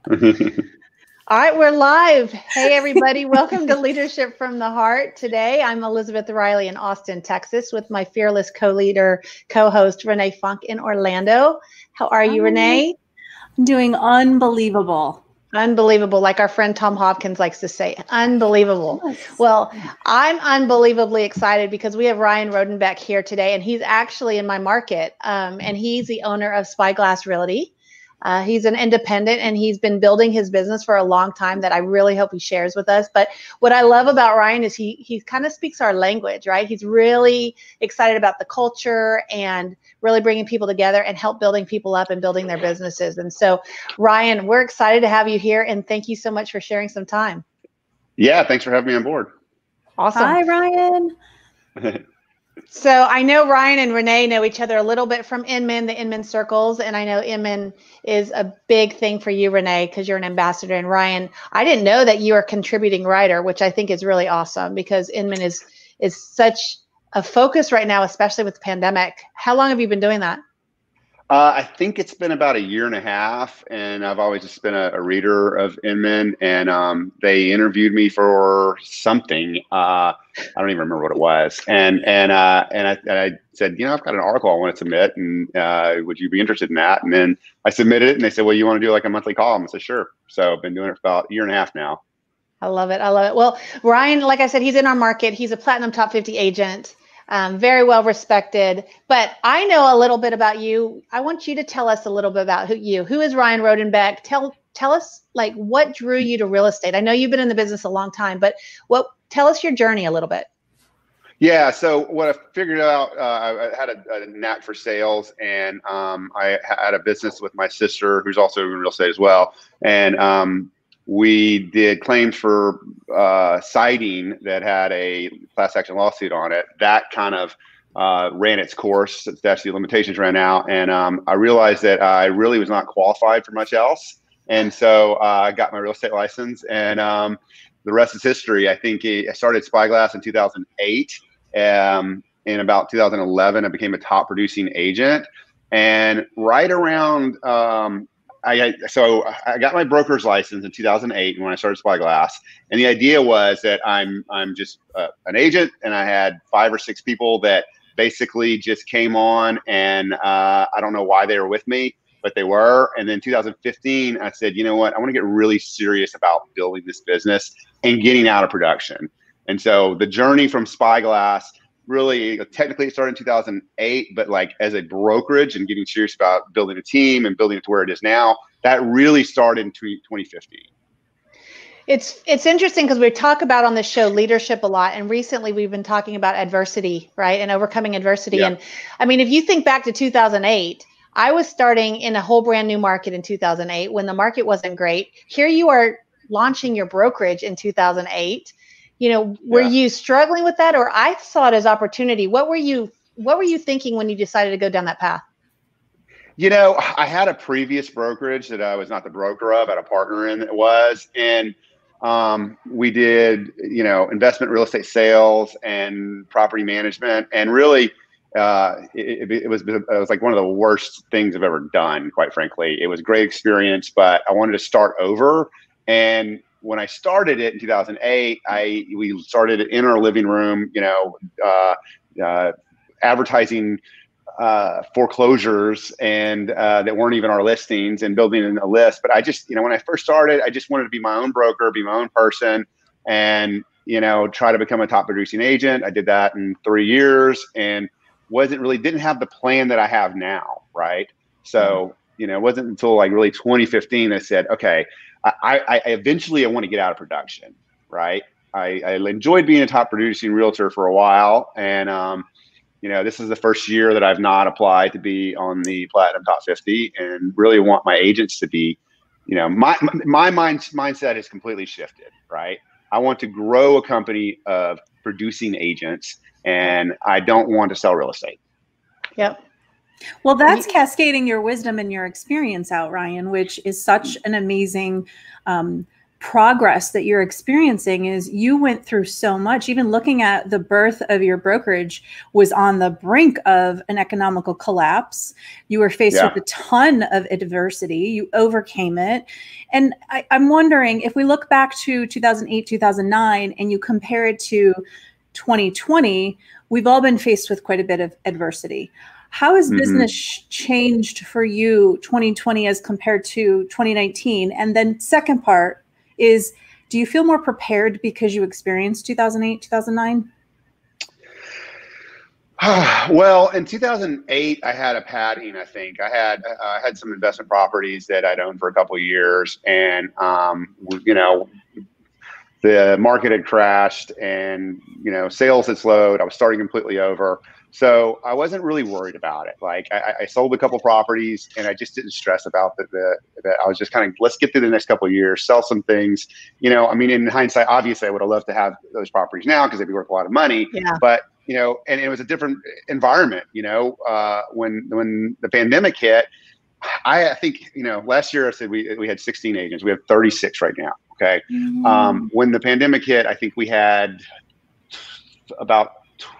All right, we're live. Hey, everybody. Welcome to Leadership from the Heart. Today, I'm Elizabeth Riley in Austin, Texas, with my fearless co-leader, co-host, Renee Funk in Orlando. How are you, Renee? I'm doing unbelievable. Unbelievable, like our friend Tom Hopkins likes to say, unbelievable. Yes. Well, I'm unbelievably excited because we have Ryan Rodenbeck here today, and he's actually in my market, and he's the owner of Spyglass Realty. He's an independent and he's been building his business for a long time that I really hope he shares with us. But what I love about Ryan is he kind of speaks our language, right? He's really excited about the culture and really bringing people together and help building people up and building their businesses. And so, Ryan, we're excited to have you here and thank you so much for sharing some time. Yeah, thanks for having me on board. Awesome. Hi, Ryan. So I know Ryan and Renee know each other a little bit from Inman, the Inman circles, and I know Inman is a big thing for you, Renee, because you're an ambassador. And Ryan, I didn't know that you are a contributing writer, which I think is really awesome because Inman is such a focus right now, especially with the pandemic. How long have you been doing that? I think it's been about 1.5 years, and I've always just been a reader of Inman, and they interviewed me for something. I don't even remember what it was, and I said, I've got an article I want to submit, and would you be interested in that? And then I submitted it, and they said, well, you want to do like a monthly column? I said, sure. So I've been doing it for about 1.5 years now. I love it. I love it. Well, Ryan, like I said, he's in our market. He's a Platinum Top 50 agent. Very well respected, but I know a little bit about you. I want you to tell us a little bit about who is Ryan Rodenbeck. Tell us like what drew you to real estate. I know you've been in the business a long time, but tell us your journey a little bit. Yeah, so what I figured out, I had a knack for sales, and I had a business with my sister who's also in real estate as well, and we did claims for siding that had a class action lawsuit on it. That kind of ran its course. The statute of limitations ran out, and I realized that I really was not qualified for much else. And so I got my real estate license, and the rest is history. I think I started Spyglass in 2008. In about 2011, I became a top producing agent, and right around so I got my broker's license in 2008 when I started Spyglass, and the idea was that I'm just an agent, and I had 5 or 6 people that basically just came on, and I don't know why they were with me, but they were. And then 2015, I said, you know what, I want to get really serious about building this business and getting out of production. And so the journey from Spyglass, really, technically it started in 2008, but like as a brokerage and getting serious about building a team and building it to where it is now, that really started in 2015. It's interesting because we talk about on the show leadership a lot, and recently we've been talking about adversity, right, and overcoming adversity. Yeah. And I mean, if you think back to 2008, I was starting in a whole brand new market in 2008 when the market wasn't great. Here you are launching your brokerage in 2008. Were you struggling with that, or I saw it as opportunity? What were you thinking when you decided to go down that path? I had a previous brokerage that I was not the broker of, I had a partner in that was, and we did, investment real estate sales and property management, and really it was like one of the worst things I've ever done, quite frankly. It was a great experience, but I wanted to start over. And when I started it in 2008, we started it in our living room, advertising foreclosures and that weren't even our listings, and building a list. But I just, when I first started, I just wanted to be my own broker, be my own person, and try to become a top producing agent. I did that in 3 years, and didn't have the plan that I have now, right? So it wasn't until like really 2015 I said, okay, I eventually I want to get out of production, right? I enjoyed being a top producing realtor for a while, and this is the first year that I've not applied to be on the Platinum Top 50, and really want my agents to be, my mindset has completely shifted, right? I want to grow a company of producing agents, and I don't want to sell real estate. Yep. Well, that's cascading your wisdom and your experience out, Ryan, which is such an amazing progress that you're experiencing is you went through so much. Even looking at the birth of your brokerage was on the brink of an economical collapse. You were faced with a ton of adversity. You overcame it. And I'm wondering, if we look back to 2008, 2009, and you compare it to 2020, we've all been faced with quite a bit of adversity. How has business changed for you 2020 as compared to 2019? And then second part is, do you feel more prepared because you experienced 2008, 2009? Well, in 2008, I had a padding. I think I had some investment properties that I'd owned for a couple of years, and you know, the market had crashed, and you know, sales had slowed. I was starting completely over, so I wasn't really worried about it. Like I sold a couple properties, and I just didn't stress about that. I was just kind of, let's get through the next couple of years, sell some things. You know, I mean, in hindsight, obviously, I would have loved to have those properties now because they'd be worth a lot of money. Yeah. But you know, and it was a different environment. You know, when the pandemic hit, I think, you know, last year I said we had 16 agents. We have 36 right now. Okay. When the pandemic hit, I think we had about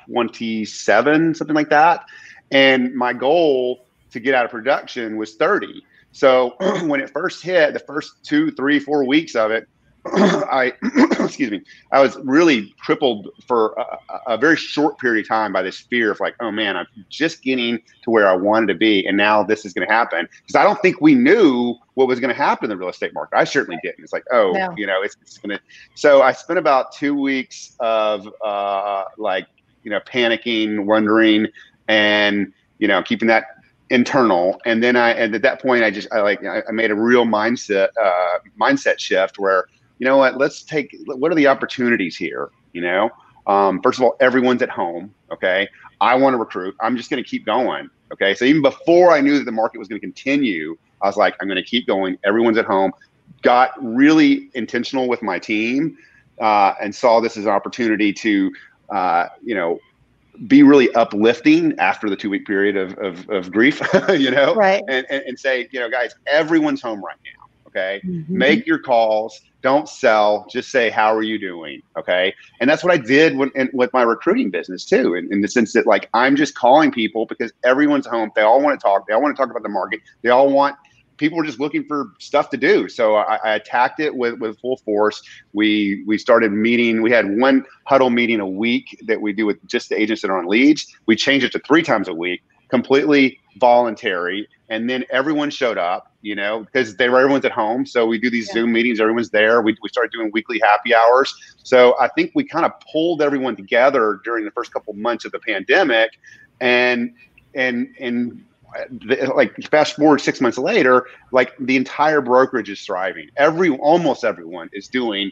27, something like that. And my goal to get out of production was 30. So when it first hit, the first 2, 3, 4 weeks of it, I excuse me, I was really crippled for a very short period of time by this fear of like, oh man, I'm just getting to where I wanted to be, and now this is going to happen, because I don't think we knew what was going to happen in the real estate market. I certainly didn't. It's like, oh, no. You know, it's going to. So I spent about 2 weeks of like, you know, panicking, wondering, and you know, keeping that internal. And then and at that point, I made a real mindset shift where, you know what, what are the opportunities here? You know, first of all, everyone's at home. Okay. I want to recruit. I'm just going to keep going. Okay. So even before I knew that the market was going to continue, I was like, I'm going to keep going. Everyone's at home. Got really intentional with my team, and saw this as an opportunity to, you know, be really uplifting after the 2-week period of grief, you know, right. And say, you know, guys, everyone's home right now. Okay. Make your calls. Don't sell. Just say, how are you doing? Okay. And that's what I did with my recruiting business too. In the sense that, like, I'm just calling people because everyone's home. They all want to talk. They all want to talk about the market. People were just looking for stuff to do. So I attacked it with full force. We started meeting. We had one huddle meeting a week that we do with just the agents that are on leads. We changed it to 3 times a week, completely voluntary. And then everyone showed up, you know, because everyone's at home. So we do these Zoom meetings. Everyone's there. We started doing weekly happy hours. So I think we kind of pulled everyone together during the first couple of months of the pandemic, and like fast forward 6 months later, like the entire brokerage is thriving. Almost everyone is doing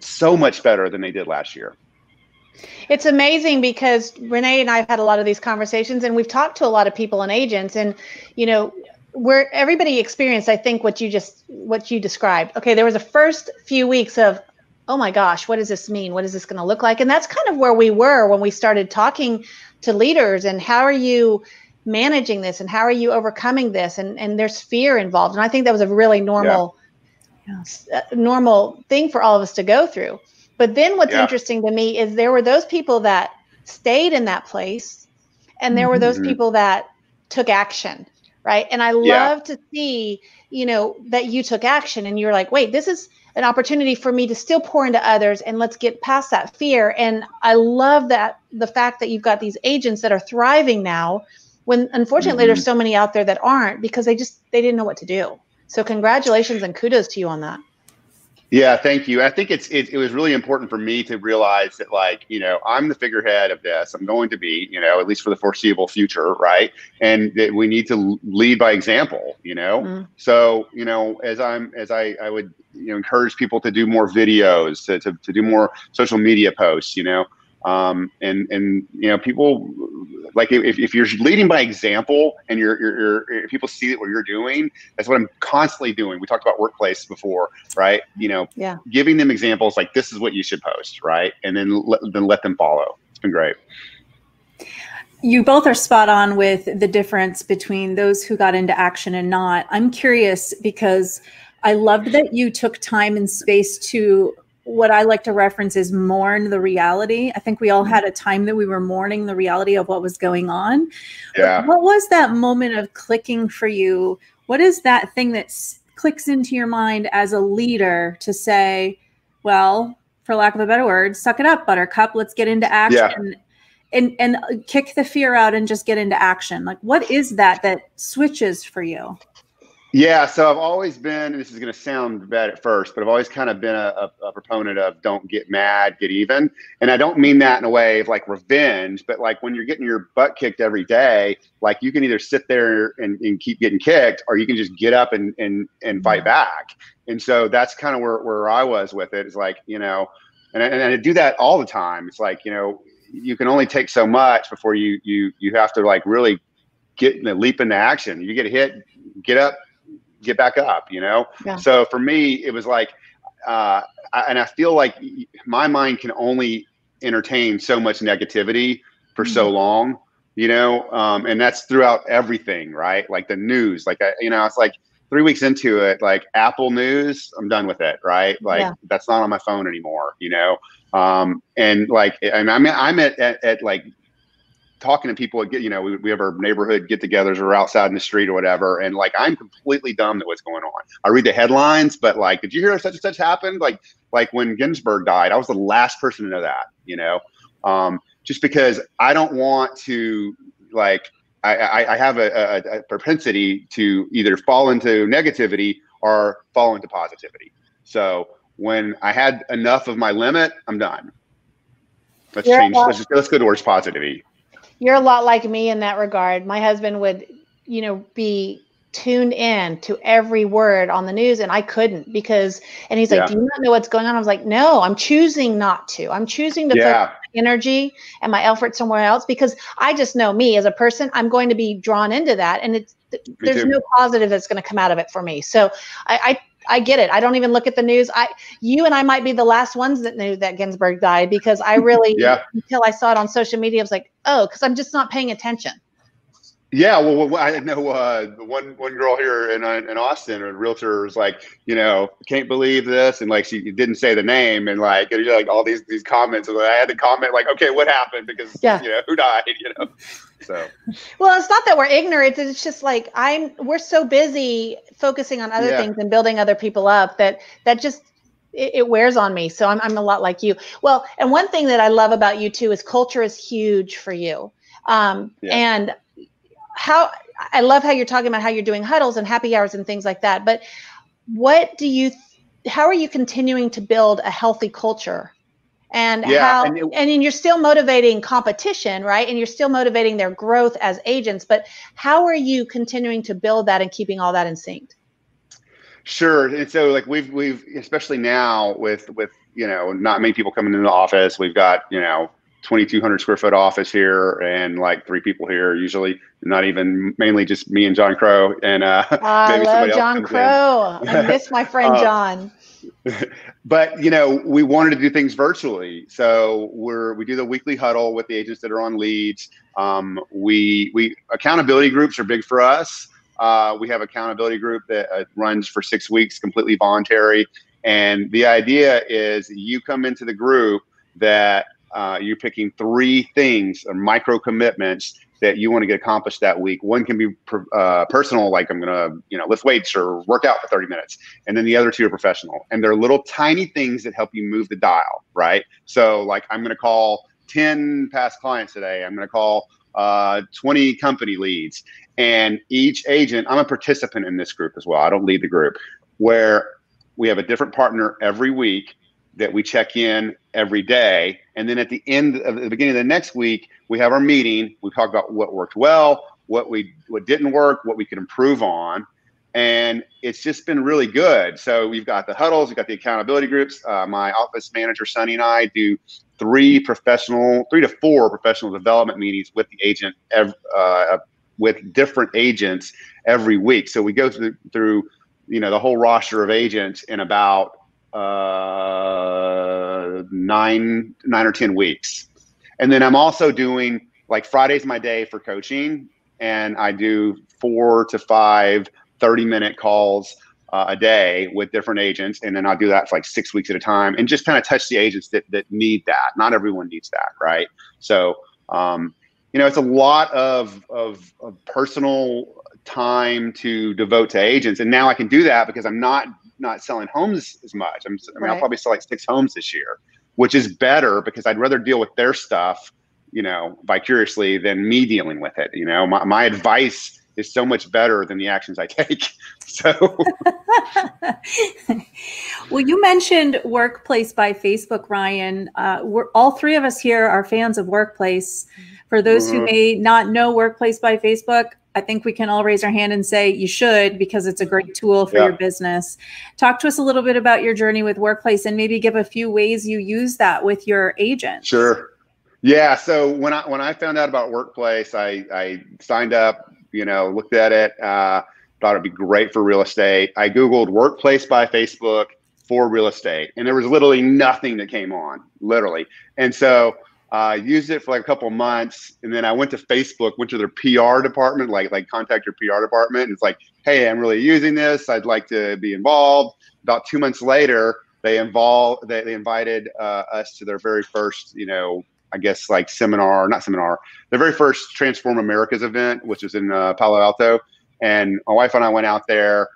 so much better than they did last year. It's amazing because Renee and I have had a lot of these conversations, and we've talked to a lot of people and agents, and, you know, where everybody experienced, I think, what you described. Okay. There was the first few weeks of, oh my gosh, what does this mean? What is this going to look like? And that's kind of where we were when we started talking to leaders, and how are you managing this, and how are you overcoming this? And there's fear involved. And I think that was a really normal thing for all of us to go through. But then what's interesting to me is there were those people that stayed in that place, and there were those people that took action, right? And I love to see, you know, that you took action, and you're like, wait, this is an opportunity for me to still pour into others, and let's get past that fear. And I love that, the fact that you've got these agents that are thriving now, when unfortunately there's so many out there that aren't, because they didn't know what to do. So congratulations and kudos to you on that. Yeah, thank you. I think it was really important for me to realize that, like, you know, I'm the figurehead of this. I'm going to be, you know, at least for the foreseeable future, right? And that we need to lead by example, you know. So, you know, as I would, you know, encourage people to do more videos, to do more social media posts, you know, and you know, people, like, if you're leading by example, and if people see what you're doing, that's what I'm constantly doing. We talked about workplace before, right? You know, giving them examples like, this is what you should post, right? And then let them follow. It's been great. You both are spot on with the difference between those who got into action and not. I'm curious because I loved that you took time and space to, what I like to reference is, mourn the reality. I think we all had a time that we were mourning the reality of what was going on. Yeah. But what was that moment of clicking for you? What is that thing that clicks into your mind as a leader to say, well, for lack of a better word, suck it up, buttercup, let's get into action, and kick the fear out and just get into action? Like, what is that switches for you? Yeah, so I've always been, and this is going to sound bad at first, but I've always kind of been a proponent of don't get mad, get even. And I don't mean that in a way of like revenge, but like when you're getting your butt kicked every day, like you can either sit there and keep getting kicked, or you can just get up and fight back. And so that's kind of where I was with it. It's like, you know, and I do that all the time. It's like, you know, you can only take so much before you have to like really leap into action. You get hit, get up, get back up, you know? Yeah. So for me, it was like, and I feel like my mind can only entertain so much negativity for so long, you know? And that's throughout everything, right? Like the news, like, you know, it's like 3 weeks into it, like Apple News, I'm done with it, right? Like that's not on my phone anymore, you know? And like, and I'm at like, talking to people, you know, we have our neighborhood get-togethers or outside in the street or whatever, and like I'm completely dumb at what's going on. I read the headlines, but like, did you hear such and such happened? Like when Ginsburg died, I was the last person to know that, you know, just because I don't want to, like, I have a propensity to either fall into negativity or fall into positivity. So when I had enough of my limit, I'm done. Let's change. Let's go towards positivity. You're a lot like me in that regard. My husband would, you know, be tuned in to every word on the news, and I couldn't and he's like, do you not know what's going on? I was like, no, I'm choosing not to. I'm choosing to focus my energy and my effort somewhere else, because I just know me as a person, I'm going to be drawn into that. And there's no positive that's going to come out of it for me. So I get it. I don't even look at the news. You and I might be the last ones that knew that Ginsburg died, because I really, until I saw it on social media, I was like, oh, because I'm just not paying attention. Yeah, well, I know one girl here in Austin, a realtor, was like, you know, can't believe this, and like she didn't say the name, and like, you know, like all these comments, and I had to comment like, okay, what happened? Because you know, who died? You know, so. Well, it's not that we're ignorant. It's just like we're so busy focusing on other things and building other people up that just it wears on me. So I'm a lot like you. Well, and one thing that I love about you too is culture is huge for you, and how I love how you're talking about how you're doing huddles and happy hours and things like that. But how are you continuing to build a healthy culture? And and you're still motivating competition, right? And you're still motivating their growth as agents, but how are you continuing to build that and keeping all that in sync? Sure. And so like we've especially now with you know, not many people coming into the office, we've got, you know, 2,200 square foot office here and like 3 people here, usually not even, mainly just me and John Crow, and maybe somebody else. John Crow. I miss my friend John. But you know, we wanted to do things virtually, so we do the weekly huddle with the agents that are on leads. We accountability groups are big for us. We have accountability group that runs for 6 weeks, completely voluntary, and the idea is you come into the group that you're picking 3 things or micro commitments that you want to get accomplished that week. One can be personal, like I'm going to, you know, lift weights or work out for 30 minutes. And then the other 2 are professional. And they're little tiny things that help you move the dial, right? So like I'm going to call 10 past clients today. I'm going to call 20 company leads. And each agent, I'm a participant in this group as well. I don't lead the group, where we have a different partner every week that we check in every day. And then at the beginning of the next week, we have our meeting. We talk about what worked well, what didn't work, what we could improve on. And it's just been really good. So we've got the huddles, we've got the accountability groups. My office manager, Sonny, and I do 3 to 4 professional development meetings with the agent, with different agents every week. So we go through, you know, the whole roster of agents in about 9 or 10 weeks. And then I'm also doing, like, Friday's my day for coaching, and I do 4 to 5 30-minute calls a day with different agents. And then I'll do that for like 6 weeks at a time and just kind of touch the agents that need that. Not everyone needs that, right? So, it's a lot of personal time to devote to agents. And now I can do that because I'm not selling homes as much. I'll probably sell like 6 homes this year, which is better because I'd rather deal with their stuff, vicariously than me dealing with it. My advice is so much better than the actions I take. So, well, you mentioned Workplace by Facebook, Ryan. We're all 3 of us here are fans of Workplace. For those who may not know Workplace by Facebook, I think we can all raise our hand and say you should, because it's a great tool for your business. Talk to us a little bit about your journey with Workplace and maybe give a few ways you use that with your agents. Sure. Yeah. So when I found out about Workplace, I signed up, looked at it, thought it'd be great for real estate. I Googled Workplace by Facebook for real estate, and there was literally nothing that came on, literally. And so I used it for like a couple of months, and then I went to Facebook, went to their PR department, like contact your PR department. And it's like, hey, I'm really using this. I'd like to be involved. About 2 months later, they invited us to their very first, I guess like their very first Transform Americas event, which was in Palo Alto. And my wife and I went out there.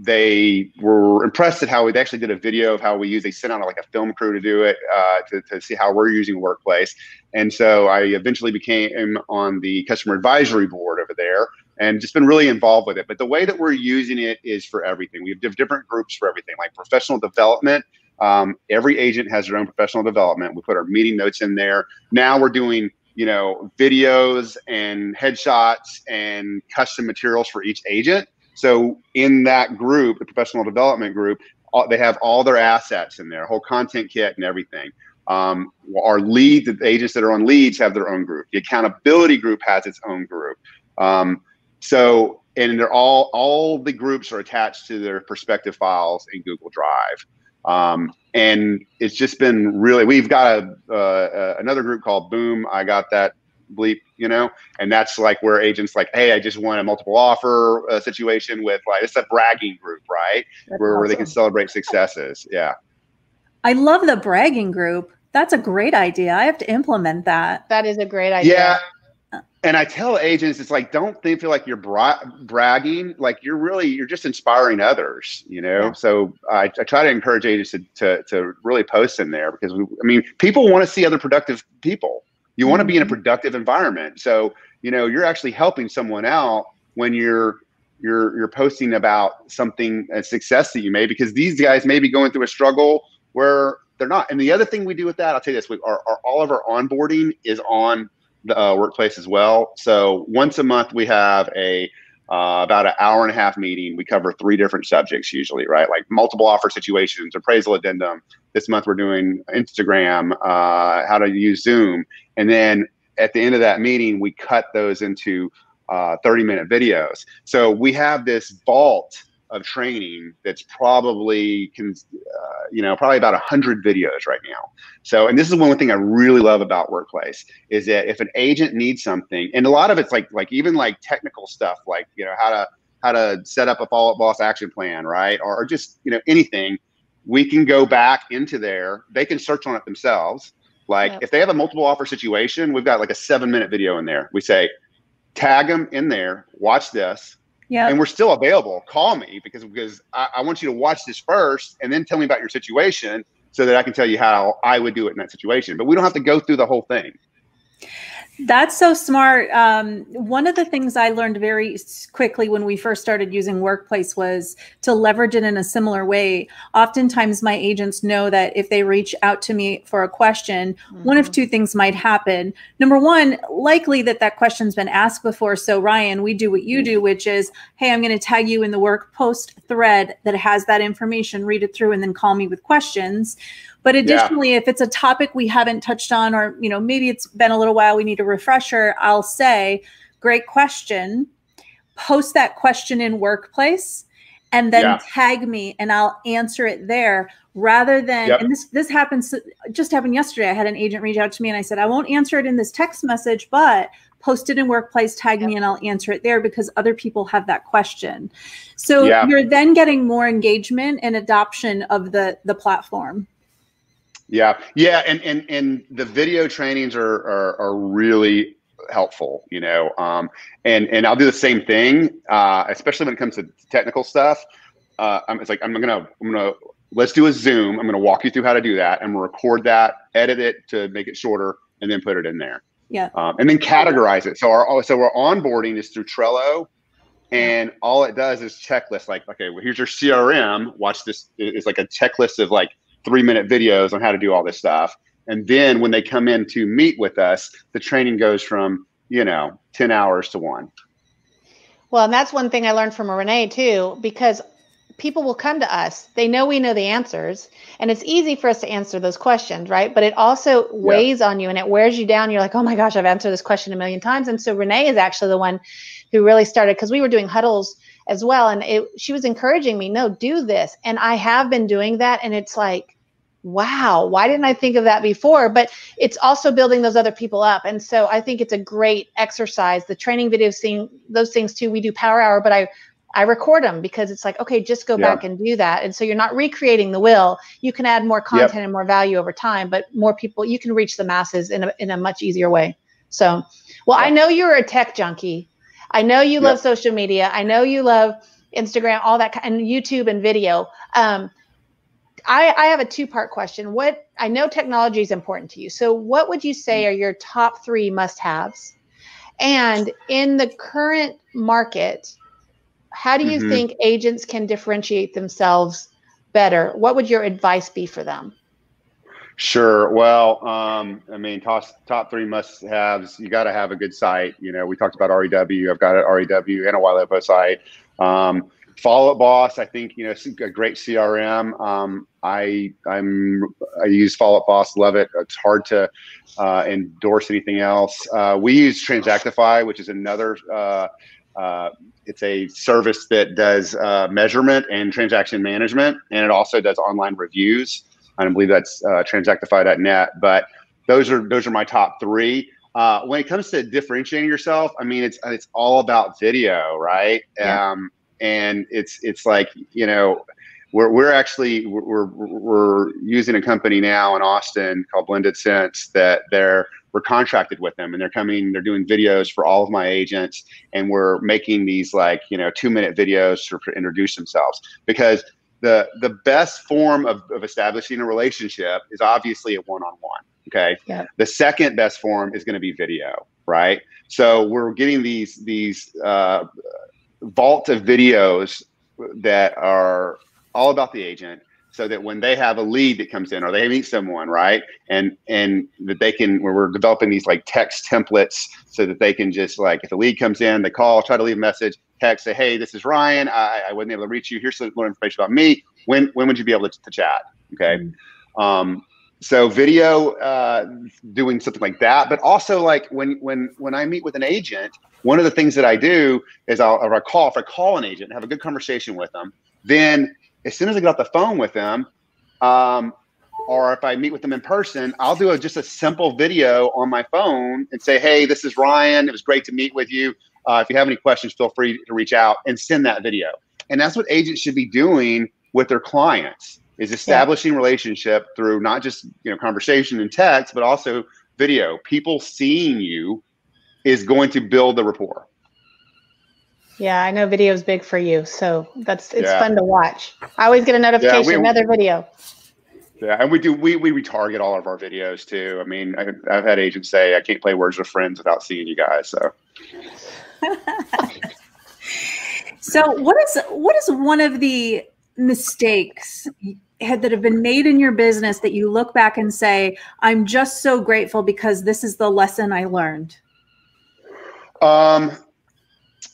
They were impressed at how they actually did a video of how they sent out like a film crew to do it, to see how we're using Workplace. And so I eventually became on the customer advisory board over there and just been really involved with it. But the way that we're using it is for everything. We have different groups for everything, like professional development. Every agent has their own professional development. We put our meeting notes in there. Now we're doing, videos and headshots and custom materials for each agent. So in that group, the professional development group, they have all their assets in there, whole content kit and everything. Our lead, the agents that are on leads have their own group. The accountability group has its own group. And they're all the groups are attached to their respective files in Google Drive. And it's just been really, we've got another group called Boom. I got that bleep, and that's like where agents like, hey, I just won a multiple offer situation with like, it's a bragging group, right? Where they can celebrate successes. Yeah. I love the bragging group. That's a great idea. I have to implement that. That is a great idea. Yeah. And I tell agents, it's like, don't feel like you're bragging. Like you're just inspiring others, Yeah. So I try to encourage agents to really post in there because people want to see other productive people. You want to be in a productive environment. So, you're actually helping someone out when you're posting about something, a success that you made, because these guys may be going through a struggle where they're not. And the other thing we do with that, I'll tell you this, all of our onboarding is on the Workplace as well. So once a month we have about an hour and a half meeting. We cover 3 different subjects usually, right? Like multiple offer situations, appraisal addendum. This month we're doing Instagram, how to use Zoom. And then at the end of that meeting, we cut those into 30-minute videos. So we have this vault of training that's probably probably about 100 videos right now. So, and this is one thing I really love about Workplace is that if an agent needs something, and a lot of it's like even like technical stuff, like how to set up a follow-up boss action plan, right? Or just anything, we can go back into there. They can search on it themselves. Like if they have a multiple offer situation, we've got like a 7-minute video in there. We say, tag them in there, watch this. Yeah. And we're still available. Call me because I want you to watch this first and then tell me about your situation so that I can tell you how I would do it in that situation. But we don't have to go through the whole thing. That's so smart. One of the things I learned very quickly when we first started using Workplace was to leverage it in a similar way. Oftentimes my agents know that if they reach out to me for a question, one of 2 things might happen. Number one, likely that question's been asked before. So Ryan, we do what you do, which is, hey, I'm going to tag you in the work post thread that has that information, read it through, and then call me with questions. But additionally, if it's a topic we haven't touched on, or, maybe it's been a little while, we need a refresher, I'll say, great question, post that question in Workplace, and then tag me and I'll answer it there rather than, and this just happened yesterday. I had an agent reach out to me and I said, I won't answer it in this text message, but post it in Workplace, tag me, and I'll answer it there because other people have that question. So you're then getting more engagement and adoption of the platform. Yeah. And the video trainings are really helpful, you know, and I'll do the same thing, especially when it comes to technical stuff. It's like, I'm gonna let's do a Zoom. I'm gonna walk you through how to do that. I'm gonna record that, edit it to make it shorter, and then put it in there. Yeah. And then categorize it. So our onboarding is through Trello, and all it does is checklist. Like, okay, well, here's your CRM. Watch this. It's like a checklist of like 3-minute videos on how to do all this stuff. And then when they come in to meet with us, the training goes from, 10 hours to 1. Well, and that's one thing I learned from Renee too, because people will come to us. They know we know the answers, and it's easy for us to answer those questions, right? But it also weighs on you and it wears you down. You're like, oh my gosh, I've answered this question a million times. And so Renee is actually the one who really started, because we were doing huddles as well. And she was encouraging me, no, do this. And I have been doing that. And it's like, wow, why didn't I think of that before? But it's also building those other people up. And so I think it's a great exercise. The training videos, those things too, we do Power Hour, but I record them because it's like, okay, just go back and do that. And so you're not recreating the wheel. You can add more content and more value over time, but more people, you can reach the masses in a much easier way. So, well, I know you're a tech junkie. I know you love social media. I know you love Instagram, all that, and YouTube and video. I have a 2-part question. I know technology is important to you. So what would you say are your top 3 must-haves? And in the current market, how do you think agents can differentiate themselves better? What would your advice be for them? Sure. Well, I mean, top 3 must-haves. You got to have a good site. We talked about REW. I've got an REW and a Ylopo site. Follow Up Boss, I think, it's a great CRM. I use Follow Up Boss, love it. It's hard to endorse anything else. We use Transactify, which is another. It's a service that does measurement and transaction management, and it also does online reviews. I believe that's transactify.net. But those are my top 3. When it comes to differentiating yourself, I mean, it's all about video, right? Yeah. And it's like, we're using a company now in Austin called Blended Sense that we're contracted with them, and they're doing videos for all of my agents, and we're making these 2-minute videos to introduce themselves, because the best form of establishing a relationship is obviously a one-on-one. Okay. Yeah. The second best form is going to be video, right? So we're getting these vault of videos that are all about the agent, so that when they have a lead that comes in or they meet someone, right, and that they can, we're developing these text templates so that they can just if a lead comes in, they call, try to leave a message, text, say, hey, this is Ryan. I wasn't able to reach you. Here's some more information about me. When would you be able to chat? Okay. So video, doing something like that, but also when I meet with an agent, one of the things that I do is if I call an agent and have a good conversation with them, then as soon as I get off the phone with them, or if I meet with them in person, I'll do just a simple video on my phone and say, hey, this is Ryan. It was great to meet with you. If you have any questions, feel free to reach out, and send that video. And that's what agents should be doing with their clients, is establishing relationship through not just conversation and text, but also video. People seeing you is going to build the rapport. Yeah, I know video is big for you, so it's fun to watch. I always get a notification, another video. Yeah, and we retarget all of our videos too. I mean, I've had agents say, I can't play Words with Friends without seeing you guys. So, so what is one of the mistakes that have been made in your business that you look back and say, I'm just so grateful because this is the lesson I learned?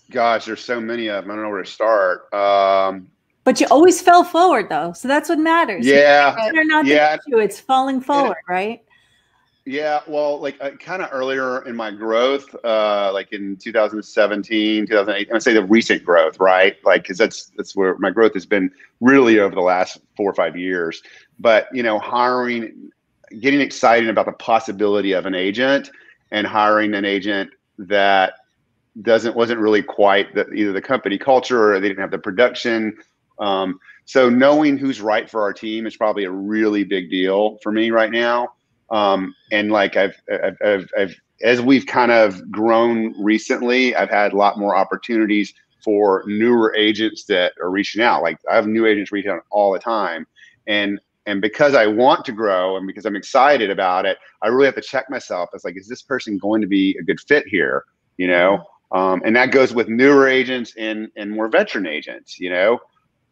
Gosh, there's so many of them. I don't know where to start. But you always fell forward, though, so that's what matters. Yeah, it's falling forward, right? Yeah, well, kind of earlier in my growth, in 2017, 2008, I say the recent growth, right? Because that's where my growth has been really over the last 4 or 5 years. But hiring, getting excited about the possibility of an agent, and hiring an agent that wasn't really quite either the company culture or they didn't have the production. So knowing who's right for our team is probably a really big deal for me right now. And like I've as we've kind of grown recently, I've had a lot more opportunities for newer agents that are reaching out. Like I have new agents reaching out all the time. And because I want to grow and because I'm excited about it, I really have to check myself. It's like, is this person going to be a good fit here? You know? And that goes with newer agents and more veteran agents, you know?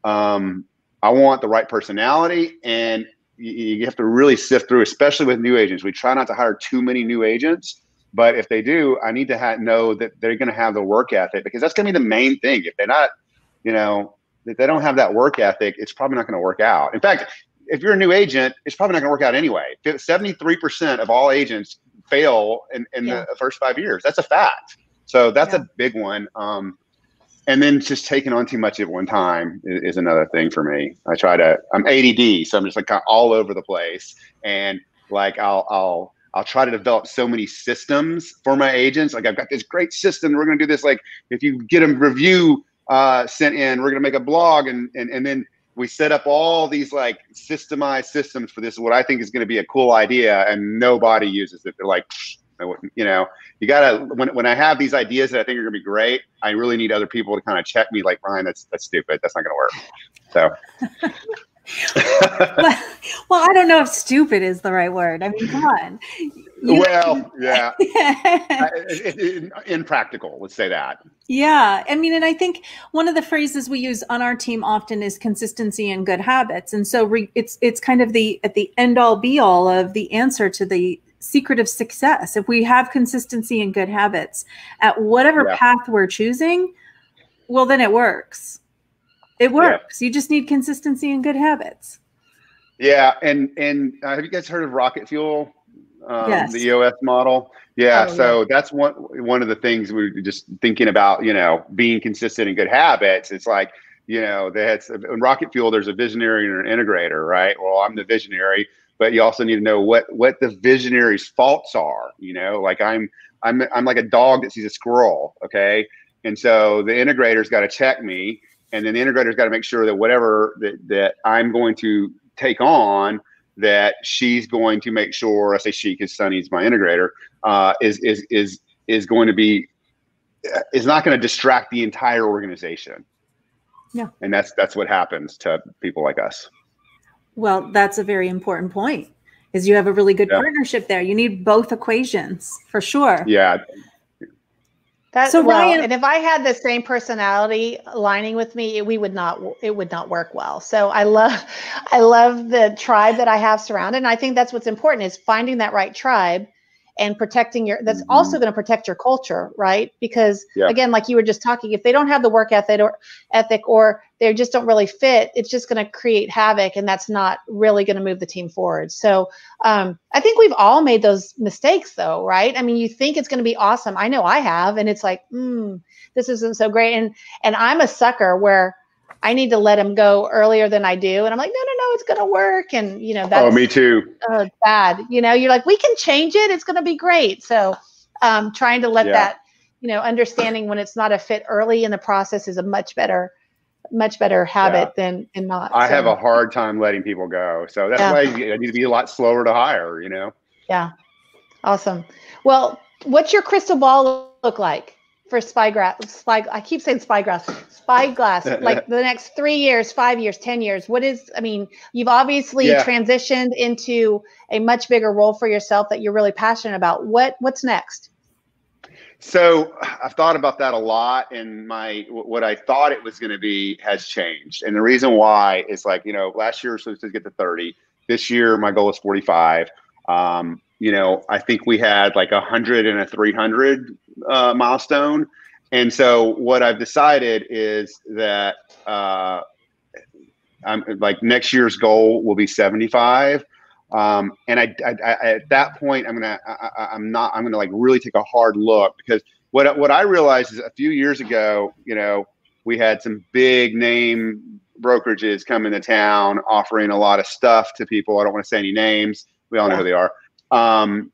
I want the right personality, and you have to really sift through, especially with new agents. We try not to hire too many new agents, but if they do, I need to know that they're going to have the work ethic, because that's going to be the main thing. If they're not, you know, if they don't have that work ethic, it's probably not going to work out. In fact, if you're a new agent, it's probably not going to work out anyway. 73% of all agents fail in the first 5 years. That's a fact. So that's a big one. And then just taking on too much at one time is another thing for me. I'm ADD, so I'm just like kind of all over the place. And like I'll try to develop so many systems for my agents. Like I've got this great system. We're going to do this. Like if you get a review sent in, we're going to make a blog, and then we set up all these like systemized systems for this. What I think is going to be a cool idea, and nobody uses it. They're like, you know, you gotta, when I have these ideas that I think are gonna be great, I really need other people to kind of check me like, Ryan, that's stupid. That's not gonna work. So. well, I don't know if stupid is the right word. I mean, come on. Impractical, let's say that. Yeah. I mean, and I think one of the phrases we use on our team often is consistency and good habits. And so it's kind of at the end all be all of the answer to the secret of success. If we have consistency and good habits at whatever path we're choosing, well, then it works. It works. You just need consistency and good habits. Yeah. And have you guys heard of rocket fuel? Yes. The EOS model. So that's one of the things we were just thinking about, you know, being consistent and good habits. It's like, you know, in rocket fuel, there's a visionary and an integrator, right? Well, I'm the visionary, but you also need to know what the visionary's faults are. You know, like I'm like a dog that sees a squirrel. Okay. And so the integrator's got to check me, and then the integrator's got to make sure that whatever that I'm going to take on, that she's going to make sure, I say she because Sonny's my integrator, is going to be, is not going to distract the entire organization. Yeah. And that's what happens to people like us. Well, that's a very important point, is you have a really good partnership there. You need both equations for sure. Yeah. Ryan, and if I had the same personality aligning with me, it would not work well. So I love the tribe that I have surrounded. And I think that's what's important, is finding that right tribe and protecting that's also going to protect your culture, right? Because again, like you were just talking, if they don't have the work ethic or they just don't really fit, it's just going to create havoc, and that's not really going to move the team forward. So I think we've all made those mistakes though, right? I mean, you think it's going to be awesome. I know I have, and it's like, this isn't so great. And I'm a sucker where I need to let them go earlier than I do. And I'm like, no, it's going to work. And, you know, that's me too. Bad. You know, you're like, we can change it. It's going to be great. So trying to let that, you know, understanding when it's not a fit early in the process is a much better habit than not. I have a hard time letting people go. So that's why I need to be a lot slower to hire, you know? Yeah. Awesome. Well, what's your crystal ball look like for Spyglass? I keep saying Spyglass, like the next 3 years, 5 years, 10 years. You've obviously transitioned into a much bigger role for yourself that you're really passionate about. What's next? So I've thought about that a lot, and what I thought it was going to be has changed. And the reason why is, like, you know, last year was supposed to get to 30. This year, my goal is 45. You know, I think we had like 100 and a 300 milestone. And so what I've decided is that I'm like, next year's goal will be 75. And I at that point, I'm gonna like really take a hard look, because what I realized is a few years ago, you know, we had some big name brokerages come into town offering a lot of stuff to people. I don't want to say any names. We all know who they are. And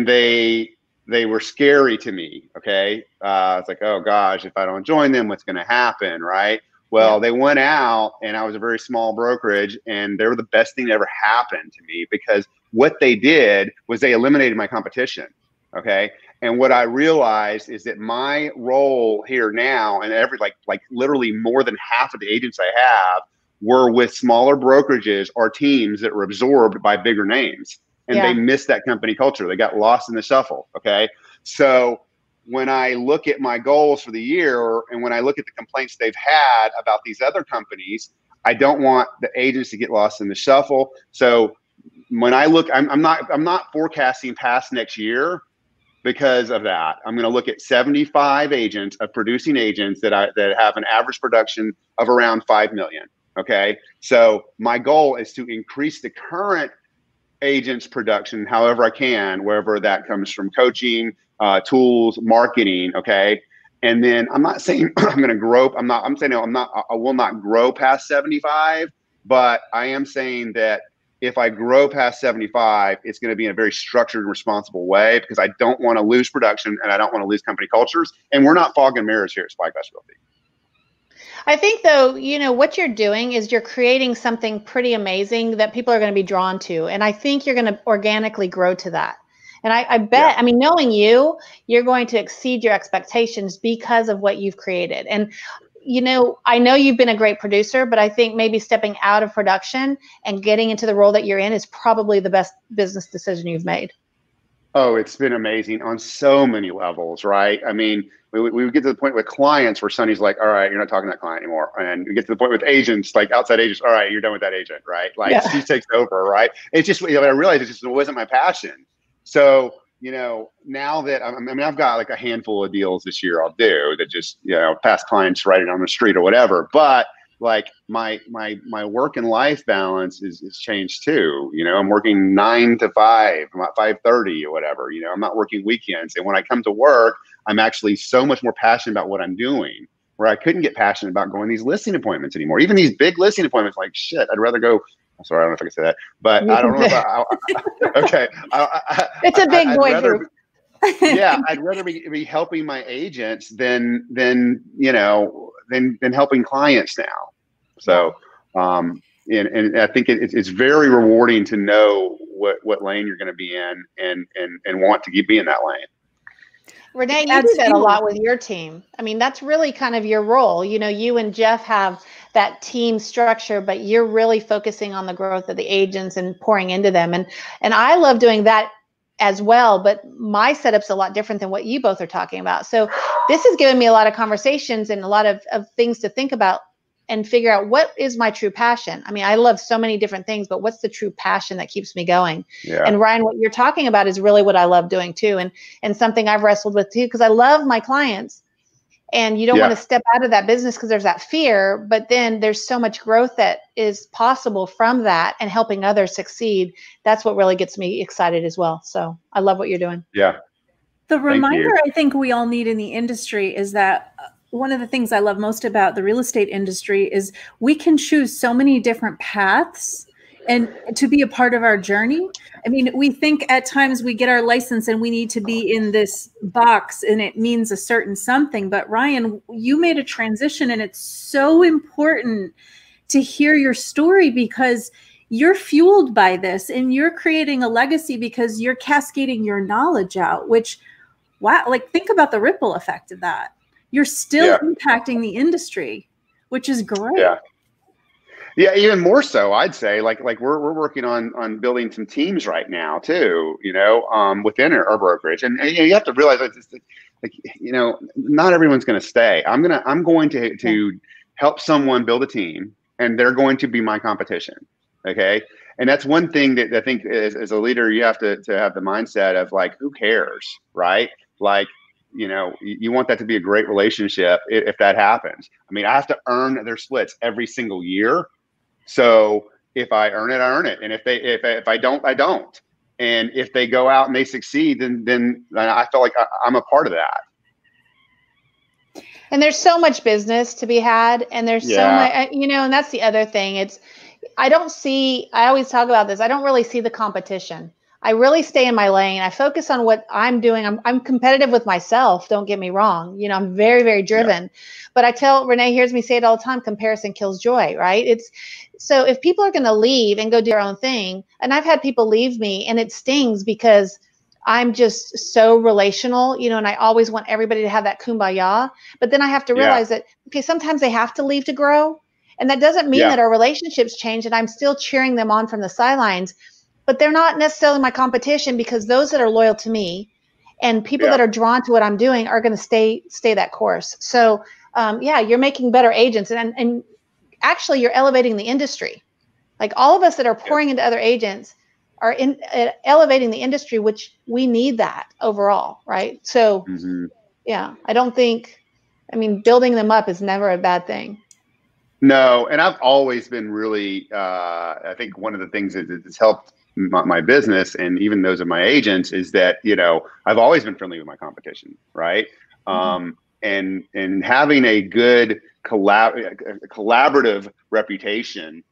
they they were scary to me. Okay. It's like, oh gosh, if I don't join them, what's going to happen? Right. Well, they went out, and I was a very small brokerage, and they were the best thing that ever happened to me, because what they did was they eliminated my competition. Okay. And what I realized is that my role here now, and like literally more than half of the agents I have were with smaller brokerages or teams that were absorbed by bigger names, and they missed that company culture. They got lost in the shuffle. Okay. So when I look at my goals for the year, and when I look at the complaints they've had about these other companies, I don't want the agents to get lost in the shuffle. So when I look, I'm not forecasting past next year because of that. I'm going to look at 75 agents of producing agents that have an average production of around 5 million. Okay. So my goal is to increase the current agents production however I can, wherever that comes from: coaching, tools, marketing. Okay. And then I'm not saying I'm going to grow. I'm saying I will not grow past 75, but I am saying that if I grow past 75, it's going to be in a very structured and responsible way, because I don't want to lose production, and I don't want to lose company cultures. And we're not fog and mirrors here at Spyglass Realty. I think, though, what you're doing is you're creating something pretty amazing that people are going to be drawn to. And I think you're going to organically grow to that. And I bet, knowing you're going to exceed your expectations because of what you've created. And, I know you've been a great producer, but I think maybe stepping out of production and getting into the role that you're in is probably the best business decision you've made. Oh, it's been amazing on so many levels, right? I mean, we would get to the point with clients where Sonny's like, all right, you're not talking to that client anymore. And we get to the point with agents, like outside agents, all right, you're done with that agent, right? Like she takes over, right? It's just, I realized it just wasn't my passion. So, now that I've got like a handful of deals this year I'll do that just, past clients writing on the street or whatever. But like my work and life balance is changed too. I'm working 9 to 5, I'm at 5:30 or whatever. I'm not working weekends. And when I come to work, I'm actually so much more passionate about what I'm doing, where I couldn't get passionate about going these listing appointments anymore. Even these big listing appointments, like shit, I'd rather go. I'm sorry, I don't know if I can say that, but I don't know if okay. It's a big boy group. Yeah, I'd rather be helping my agents than helping clients now. So, and I think it's very rewarding to know what lane you're going to be in, and want to be in that lane. Renee, you do that a lot with your team. I mean, that's really kind of your role. You and Jeff have that team structure, but you're really focusing on the growth of the agents and pouring into them. And I love doing that as well, but my setup's a lot different than what you both are talking about. So this has given me a lot of conversations and a lot of things to think about and figure out what is my true passion. I mean, I love so many different things, but what's the true passion that keeps me going? Yeah. And Ryan, what you're talking about is really what I love doing too. And something I've wrestled with too, because I love my clients, and you don't want to step out of that business because there's that fear, but then there's so much growth that is possible from that, and helping others succeed. That's what really gets me excited as well. So I love what you're doing. Yeah. The reminder I think we all need in the industry is that one of the things I love most about the real estate industry is we can choose so many different paths and to be a part of our journey. I mean, we think at times we get our license and we need to be in this box and it means a certain something. But Ryan, you made a transition, and it's so important to hear your story because you're fueled by this and you're creating a legacy because you're cascading your knowledge out, which, wow, like think about the ripple effect of that. You're still impacting the industry, which is great. Yeah. Yeah, even more so, I'd say. Like we're working on building some teams right now too. Within our brokerage, and you have to realize that not everyone's going to stay. I'm going to help someone build a team, and they're going to be my competition. Okay, and that's one thing that I think as a leader you have to have the mindset of like, who cares, right? Like, you want that to be a great relationship if that happens. I mean, I have to earn their splits every single year. So if I earn it, I earn it. And if I don't, I don't. And if they go out and they succeed, then I feel like I'm a part of that. And there's so much business to be had. And there's so much, and that's the other thing. I always talk about this. I don't really see the competition. I really stay in my lane. I focus on what I'm doing. I'm competitive with myself. Don't get me wrong. You know, I'm very, very driven, but I tell Renee hears me say it all the time, comparison kills joy, right? So if people are going to leave and go do their own thing, and I've had people leave me and it stings because I'm just so relational, you know, and I always want everybody to have that kumbaya, but then I have to realize that, okay, sometimes they have to leave to grow. And that doesn't mean that our relationships change and I'm still cheering them on from the sidelines, but they're not necessarily my competition, because those that are loyal to me and people that are drawn to what I'm doing are going to stay that course. So you're making better agents, and actually you're elevating the industry. Like all of us that are pouring into other agents are elevating the industry, which we need that overall, right? So I don't think, building them up is never a bad thing. No, and I've always been really, I think one of the things that has helped my business and even those of my agents is that, you know, I've always been friendly with my competition, right? And having a good collaborative reputation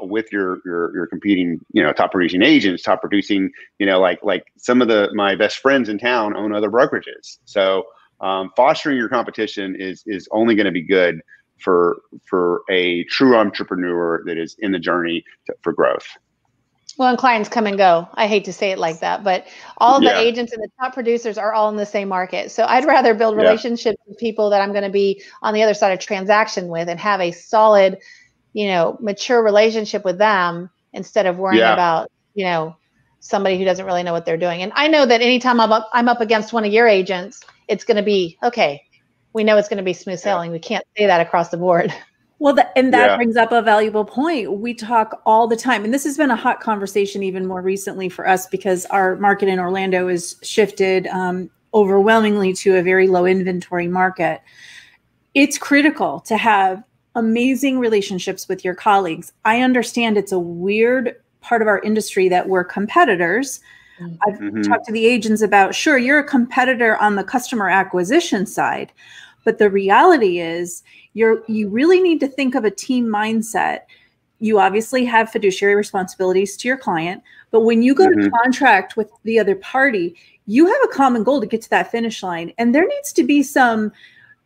with your competing, you know, top producing agents, top producing, you know, like some of my best friends in town own other brokerages. So fostering your competition is only going to be good for a true entrepreneur that is in the journey for growth. Well, and clients come and go. I hate to say it like that, but all of the agents and the top producers are all in the same market. So I'd rather build relationships with people that I'm going to be on the other side of transaction with and have a solid, you know, mature relationship with them instead of worrying about, you know, somebody who doesn't really know what they're doing. And I know that anytime I'm up against one of your agents, it's going to be, okay, we know it's going to be smooth sailing. We can't say that across the board. Well, that brings up a valuable point. We talk all the time, and this has been a hot conversation even more recently for us because our market in Orlando is shifted overwhelmingly to a very low inventory market. It's critical to have amazing relationships with your colleagues. I understand it's a weird part of our industry that we're competitors. I've talked to the agents about, sure, you're a competitor on the customer acquisition side, but the reality is you really need to think of a team mindset. You obviously have fiduciary responsibilities to your client, but when you go to contract with the other party, you have a common goal to get to that finish line. And there needs to be some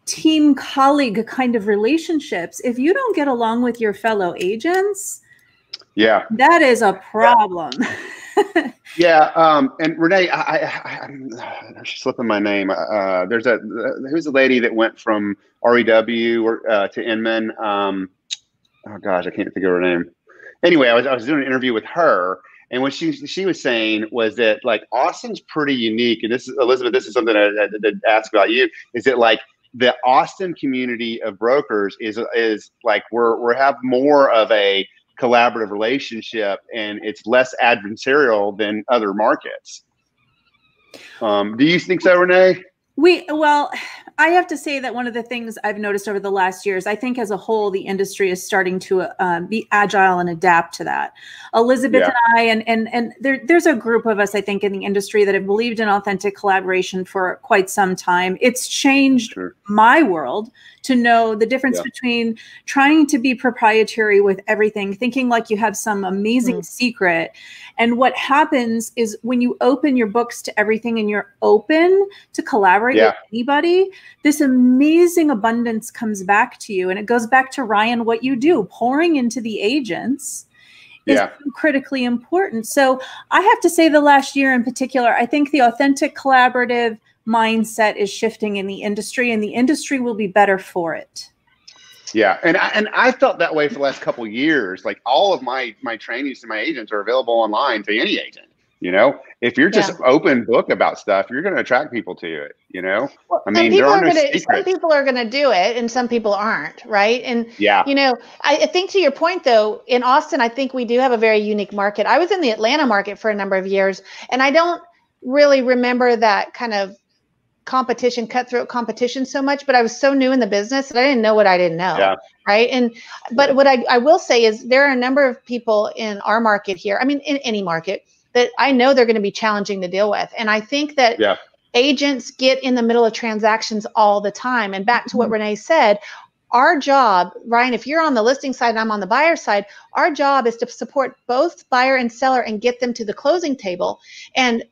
team colleague kind of relationships. If you don't get along with your fellow agents, that is a problem. And Renee, I'm slipping my name. Who's a lady that went from REW to Inman. Oh gosh, I can't think of her name. Anyway, I was doing an interview with her, and what she was saying was that like Austin's pretty unique. And this is Elizabeth. This is something I asked about you. Is it like the Austin community of brokers is like we have more of a collaborative relationship and it's less adversarial than other markets. Do you think so, Renee? Well, I have to say that one of the things I've noticed over the last years, I think as a whole, the industry is starting to be agile and adapt to that. Elizabeth and I, and there's a group of us, I think, in the industry that have believed in authentic collaboration for quite some time. It's changed my world to know the difference between trying to be proprietary with everything, thinking like you have some amazing secret. And what happens is when you open your books to everything and you're open to collaborate with anybody, this amazing abundance comes back to you. And it goes back to Ryan, what you do, pouring into the agents is critically important. So I have to say the last year in particular, I think the authentic collaborative mindset is shifting in the industry, and the industry will be better for it. Yeah, and I felt that way for the last couple of years. Like all of my trainings to my agents are available online to any agent. You know, if you're just open book about stuff, you're going to attract people to it. You know, well, I mean, there are no secrets. Some people are going to do it, and some people aren't, right? And you know, I think to your point though, in Austin, I think we do have a very unique market. I was in the Atlanta market for a number of years, and I don't really remember that kind of competition, cutthroat competition so much, but I was so new in the business that I didn't know what I didn't know. Right. And, but what I will say is there are a number of people in our market here. I mean, in any market that I know they're going to be challenging to deal with. And I think that agents get in the middle of transactions all the time. And back to what Renee said, our job, Ryan, if you're on the listing side and I'm on the buyer side, our job is to support both buyer and seller and get them to the closing table, and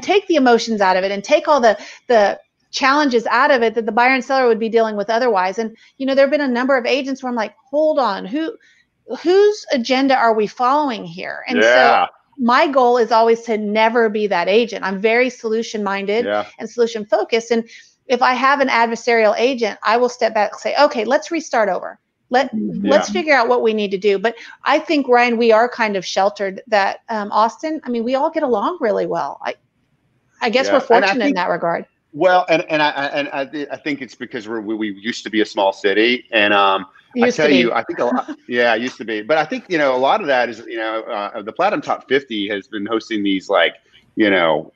take the emotions out of it and take all the challenges out of it that the buyer and seller would be dealing with otherwise. And, there have been a number of agents where I'm like, hold on, whose agenda are we following here? And so my goal is always to never be that agent. I'm very solution minded and solution focused. And if I have an adversarial agent, I will step back and say, okay, let's restart over. Let's figure out what we need to do. But I think, Ryan, we are kind of sheltered that Austin, I mean, we all get along really well. I guess we're fortunate in that regard. Well, and I think it's because we used to be a small city, and I tell you, I think it used to be. But I think a lot of that is the Platinum Top 50 has been hosting these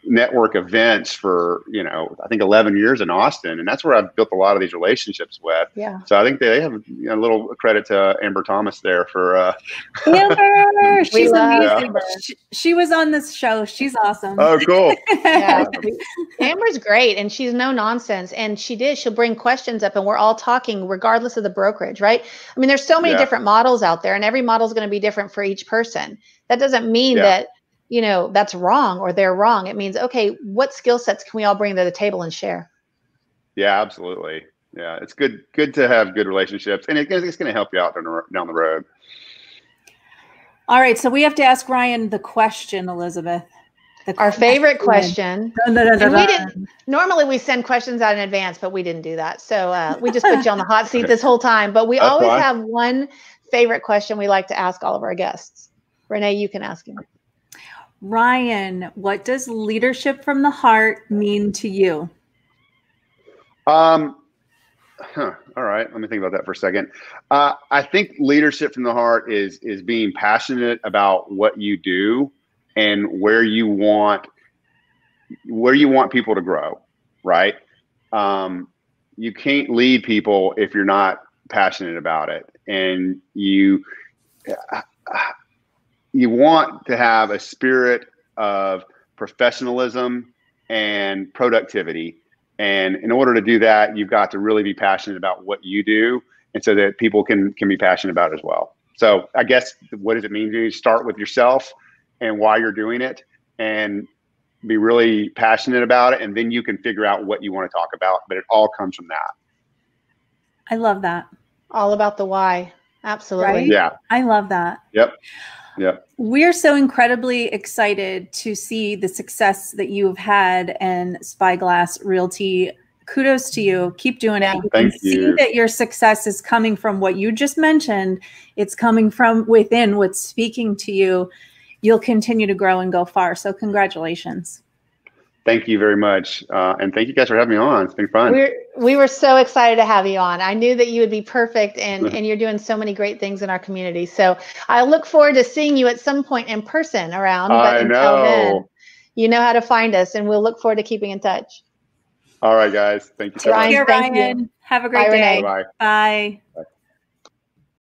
network events for I think 11 years in Austin, and that's where I've built a lot of these relationships with. Yeah. So I think they have a little credit to Amber Thomas there for Amber. She's amazing. She was on this show. She's awesome. Oh, cool. Amber's great, and she's no nonsense. And she'll bring questions up, and we're all talking regardless of the brokerage, right? I mean, there's so many different models out there, and every model is going to be different for each person. That doesn't mean that that's wrong or they're wrong. It means, okay, what skill sets can we all bring to the table and share? Yeah, absolutely. Yeah, it's good to have good relationships, and it's going to help you out down the road. All right, so we have to ask Ryan the question, Elizabeth. Our favorite question. Normally we send questions out in advance, but we didn't do that. So we just put you on the hot seat this whole time. But we always have one favorite question we like to ask all of our guests. Renee, you can ask him. Ryan, what does leadership from the heart mean to you? All right. Let me think about that for a second. I think leadership from the heart is being passionate about what you do and where you want people to grow, right? You can't lead people if you're not passionate about it. And you want to have a spirit of professionalism and productivity. And in order to do that, you've got to really be passionate about what you do, and so that people can be passionate about it as well. So I guess, what does it mean to you? Start with yourself and why you're doing it, and be really passionate about it. And then you can figure out what you want to talk about, but it all comes from that. I love that. All about the why. Absolutely. Right? Yeah. I love that. Yep. We're so incredibly excited to see the success that you've had in Spyglass Realty. Kudos to you. Keep doing it. You can see that your success is coming from what you just mentioned. It's coming from within, what's speaking to you. You'll continue to grow and go far. So congratulations. Thank you very much. And thank you guys for having me on. It's been fun. We were so excited to have you on. I knew that you would be perfect, and you're doing so many great things in our community. So I look forward to seeing you at some point in person around. But until then, you know how to find us, and we'll look forward to keeping in touch. All right, guys. Thank you so much. Ryan, have a great day. Bye. Bye.